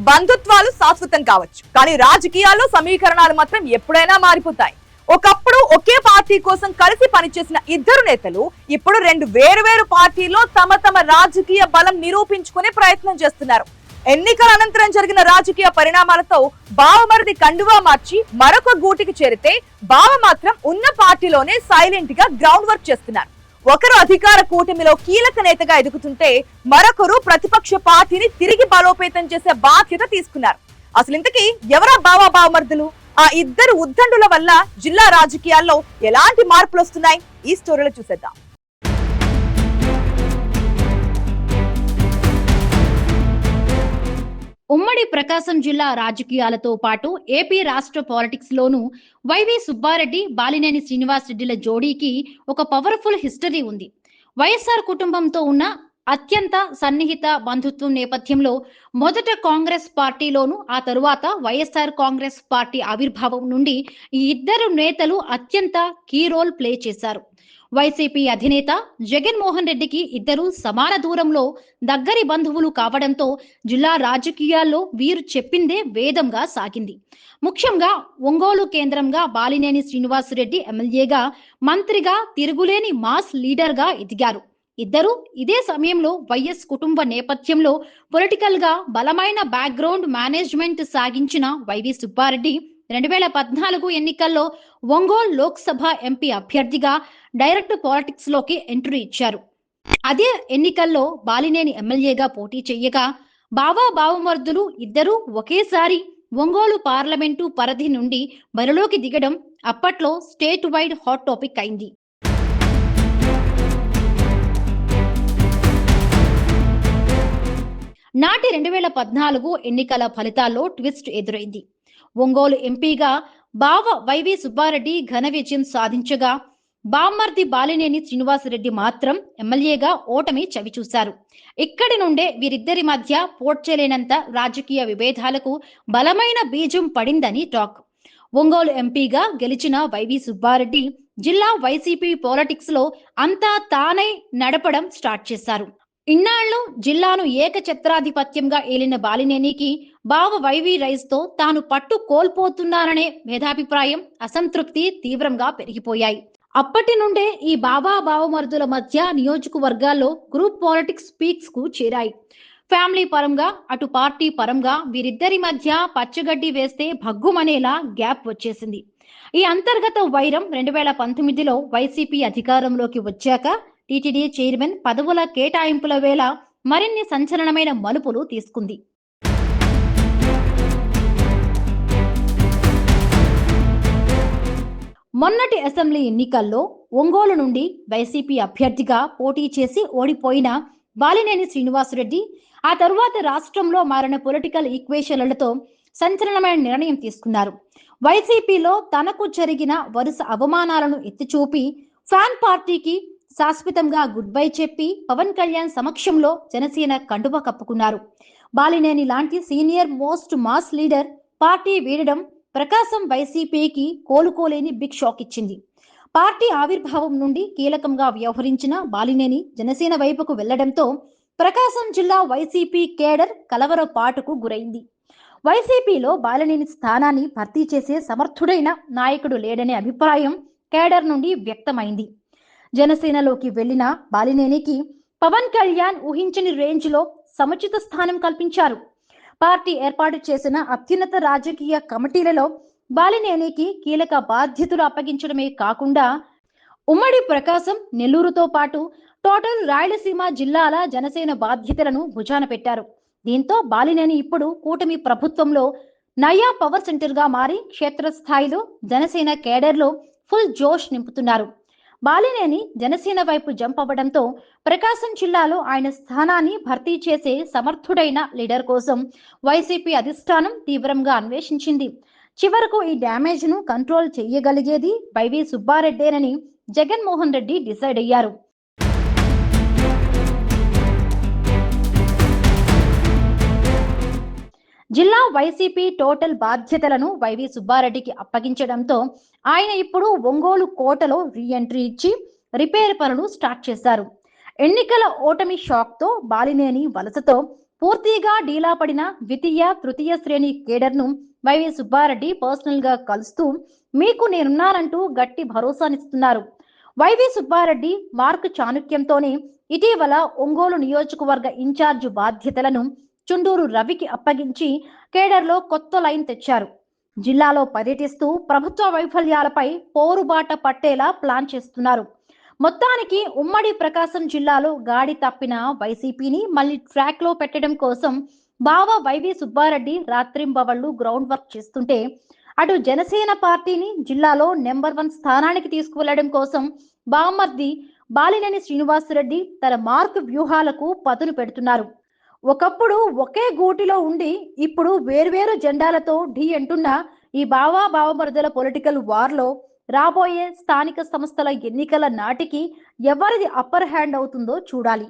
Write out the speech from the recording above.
బంధుత్వాలు శాశ్వతం కావచ్చు, కానీ రాజకీయాల్లో సమీకరణాలు మాత్రం ఎప్పుడైనా మారిపోతాయి. ఒకప్పుడు ఒకే పార్టీ కోసం కలిసి పనిచేసిన ఇద్దరు నేతలు ఇప్పుడు రెండు వేరు పార్టీల్లో తమ రాజకీయ బలం నిరూపించుకునే ప్రయత్నం చేస్తున్నారు. ఎన్నికల అనంతరం జరిగిన రాజకీయ పరిణామాలతో బావమరిది కండువా మార్చి మరొక గూటికి చేరితే బావ మాత్రం ఉన్న పార్టీలోనే సైలెంట్ గా గ్రౌండ్ వర్క్ చేస్తున్నారు. ఒకరు అధికార కూటమిలో కీలక నేతగా ఎదుగుతుంటే మరొకరు ప్రతిపక్ష పార్టీని తిరిగి బలోపేతం చేసే బాధ్యత తీసుకున్నారు. అసలు ఇంతకీ ఎవరా బావమరుదులు? ఆ ఇద్దరు ఉద్దండుల వల్ల జిల్లా రాజకీయాల్లో ఎలాంటి మార్పులు వస్తున్నాయి? ఈ స్టోరీలో చూసేద్దాం. ఉమ్మడి ప్రకాశం జిల్లా రాజకీయాలతో పాటు ఏపీ రాష్ట్ర పాలిటిక్స్ లోనూ వైవి సుబ్బారెడ్డి, బాలినేని శ్రీనివాసరెడ్డిల జోడీకి ఒక పవర్ఫుల్ హిస్టరీ ఉంది. వైఎస్ఆర్ కుటుంబంతో ఉన్న అత్యంత సన్నిహిత బంధుత్వం నేపథ్యంలో మొదట కాంగ్రెస్ పార్టీలోను, ఆ తరువాత వైఎస్ఆర్ కాంగ్రెస్ పార్టీ ఆవిర్భావం నుండి ఈ ఇద్దరు నేతలు అత్యంత కీ రోల్ ప్లే చేశారు. వైసీపీ అధినేత జగన్మోహన్ రెడ్డికి ఇద్దరు సమాన దూరంలో దగ్గరి బంధువులు కావడంతో జిల్లా రాజకీయాల్లో వీరు చెప్పిందే వేదంగా సాగింది. ముఖ్యంగా ఒంగోలు కేంద్రంగా బాలినేని శ్రీనివాసరెడ్డి ఎమ్మెల్యేగా, మంత్రిగా తిరుగులేని మాస్ లీడర్ గా ఎదిగారు. ఇద్దరు ఇదే సమయంలో వైఎస్ కుటుంబ నేపథ్యంలో పొలిటికల్ గా బలమైన బ్యాక్గ్రౌండ్ మేనేజ్మెంట్ సాగించిన వైవి సుబ్బారెడ్డి 2014 ఎన్నికల్లో ఒంగోలు లోక్సభ ఎంపీ అభ్యర్థిగా డైరెక్ట్ పాలిటిక్స్ లోకి ఎంట్రీ ఇచ్చారు. అదే ఎన్నికల్లో బాలినేని ఎమ్మెల్యేగా పోటీ చేయగా బావమరుదులు ఇద్దరు ఒకేసారి ఒంగోలు పార్లమెంటు పరిధి నుండి బరిలోకి దిగడం అప్పట్లో స్టేట్ వైడ్ హాట్ టాపిక్ అయింది. నాటి 2014 ఎన్నికల ఫలితాల్లో ట్విస్ట్ ఎదురైంది. ఒంగోలు ఎంపీగా వైవి సుబ్బారెడ్డి ఘన విజయం సాధించగా, బామ్మర్ది బాలినేని శ్రీనివాసరెడ్డి మాత్రం ఎమ్మెల్యేగా ఓటమి చవిచూశారు. ఇక్కడి నుండే వీరిద్దరి మధ్య పోడ్చలేనంత రాజకీయ విభేదాలకు బలమైన బీజం పడిందని టాక్. ఒంగోలు ఎంపీగా గెలిచిన వైవి సుబ్బారెడ్డి జిల్లా వైసీపీ పాలిటిక్స్ లో అంతా తానై నడపడం స్టార్ట్ చేశారు. ఇన్నాళ్లు జిల్లాను ఏకఛత్రాధిపత్యంగా ఏలిన బాలినేనికి వైవి రైస్ తో తాను పట్టు కోల్పోతున్నాననే భేదాభిప్రాయం, అసంతృప్తి తీవ్రంగా పెరిగిపోయాయి. అప్పటి నుండే ఈ బావమరుదుల మధ్య నియోజకవర్గాల్లో గ్రూప్ పాలిటిక్స్ పీక్స్ కు చేరాయి. ఫ్యామిలీ పరంగా, అటు పార్టీ పరంగా వీరిద్దరి మధ్య పచ్చగడ్డి వేస్తే భగ్గుమనేలా గ్యాప్ వచ్చేసింది. ఈ అంతర్గత వైరం 2019లో వైసీపీ అధికారంలోకి వచ్చాక టీటీడీ చైర్మన్ పదవుల కేటాయింపుల వేళ మరిన్ని సంచలనమైన మలుపులు తీసుకుంది. మొన్నటి అసెంబ్లీ ఎన్నికల్లో ఒంగోలు నుండి వైసీపీ అభ్యర్థిగా పోటీ చేసి ఓడిపోయిన బాలినేని శ్రీనివాసరెడ్డి ఆ తరువాత రాష్ట్రంలో మారిన పొలిటికల్ ఈక్వేషన్లతో సంచలనమైన నిర్ణయం తీసుకున్నారు. వైసీపీలో తనకు జరిగిన వరుస అవమానాలను ఎత్తిచూపి ఫ్యాన్ పార్టీకి శాశ్వతంగా గుడ్ బై చెప్పి పవన్ కళ్యాణ్ సమక్షంలో జనసేన కండువ కప్పుకున్నారు. బాలినేని లాంటి senior most mass leader party వీడడం ప్రకాశం వైసీపీకి కోలుకోలేని బిగ్ షాక్ ఇచ్చింది. పార్టీ ఆవిర్భావం నుండి కీలకంగా వ్యవహరించిన బాలినేని జనసేన వైపుకు వెళ్లడంతో ప్రకాశం జిల్లా వైసీపీ కేడర్ కలవరపాటుకు గురైంది. వైసీపీలో బాలినేని స్థానాన్ని భర్తీ చేసే సమర్థుడైన నాయకుడు లేడనే అభిప్రాయం కేడర్ నుండి వ్యక్తమైంది. జనసేనలోకి వెళ్లిన బాలినేనికి పవన్ కళ్యాణ్ ఊహించని రేంజ్ లో సముచిత స్థానం కల్పించారు. పార్టీ ఏర్పాటు చేసిన అత్యున్నత రాజకీయ కమిటీలలో బాలినేనికి కీలక బాధ్యతలు అప్పగించడమే కాకుండా ఉమ్మడి ప్రకాశం, నెల్లూరుతో పాటు టోటల్ రాయలసీమ జిల్లాల జనసేన బాధ్యతలను భుజాన పెట్టారు. దీంతో బాలినేని ఇప్పుడు కూటమి ప్రభుత్వంలో నయా పవర్ సెంటర్ గా మారి క్షేత్రస్థాయిలో జనసేన కేడర్లో ఫుల్ జోష్ నింపుతున్నారు. బాలినేని జనసేన వైపు జంప్ అవ్వడంతో ప్రకాశం జిల్లాలో ఆయన స్థానాన్ని భర్తీ చేసే సమర్థుడైన లీడర్ కోసం వైసీపీ అధిష్టానం తీవ్రంగా అన్వేషించింది. చివరకు ఈ డ్యామేజ్ ను కంట్రోల్ చేయగలిగేది వైవి సుబ్బారెడ్డేనని జగన్మోహన్ రెడ్డి డిసైడ్ అయ్యారు. జిల్లా వైసీపీ టోటల్ బాధ్యతలను వైవి సుబ్బారెడ్డికి అప్పగించడంతో ఆయన ఇప్పుడు ఒంగోలు కోటలో రీఎంట్రీ ఇచ్చి రిపేర్ పనులు స్టార్ట్ చేశారు. ఎన్నికల ఓటమి షాక్ తో బాలినేని వలసతో పూర్తిగా డీలా పడిన ద్వితీయ తృతీయ శ్రేణి కేడర్ను వైవి సుబ్బారెడ్డి పర్సనల్ గా కలుస్తూ మీకు నేనున్నానంటూ గట్టి భరోసానిస్తున్నారు. వైవి సుబ్బారెడ్డి మార్క్ చాణుక్యంతోనే ఇటీవల ఒంగోలు నియోజకవర్గ ఇన్ఛార్జ్ బాధ్యతలను చుండూరు రవికి అప్పగించి కేడర్లో కొత్త లైన్ తెచ్చారు. జిల్లాలో పర్యటిస్తూ ప్రభుత్వ వైఫల్యాలపై పోరుబాట పట్టేలా ప్లాన్ చేస్తున్నారు. మొత్తానికి ఉమ్మడి ప్రకాశం జిల్లాలో గాడి తప్పిన వైసీపీని మళ్ళీ ట్రాక్ లో పెట్టడం కోసం బావ వైవి సుబ్బారెడ్డి రాత్రింబవళ్లు గ్రౌండ్ వర్క్ చేస్తుంటే, అటు జనసేన పార్టీని జిల్లాలో నెంబర్ 1 స్థానానికి తీసుకువెళ్లడం కోసం బామర్ది బాలినేని శ్రీనివాసరెడ్డి తన మార్క్ వ్యూహాలకు పదును పెడుతున్నారు. ఒకప్పుడు ఒకే గూటిలో ఉండి ఇప్పుడు వేర్వేరు జెండాలతో ఢీ అంటున్న ఈ బావమరుదుల పొలిటికల్ వార్లో రాబోయే స్థానిక సంస్థల ఎన్నికల నాటికి ఎవరిది అప్పర్ హ్యాండ్ అవుతుందో చూడాలి.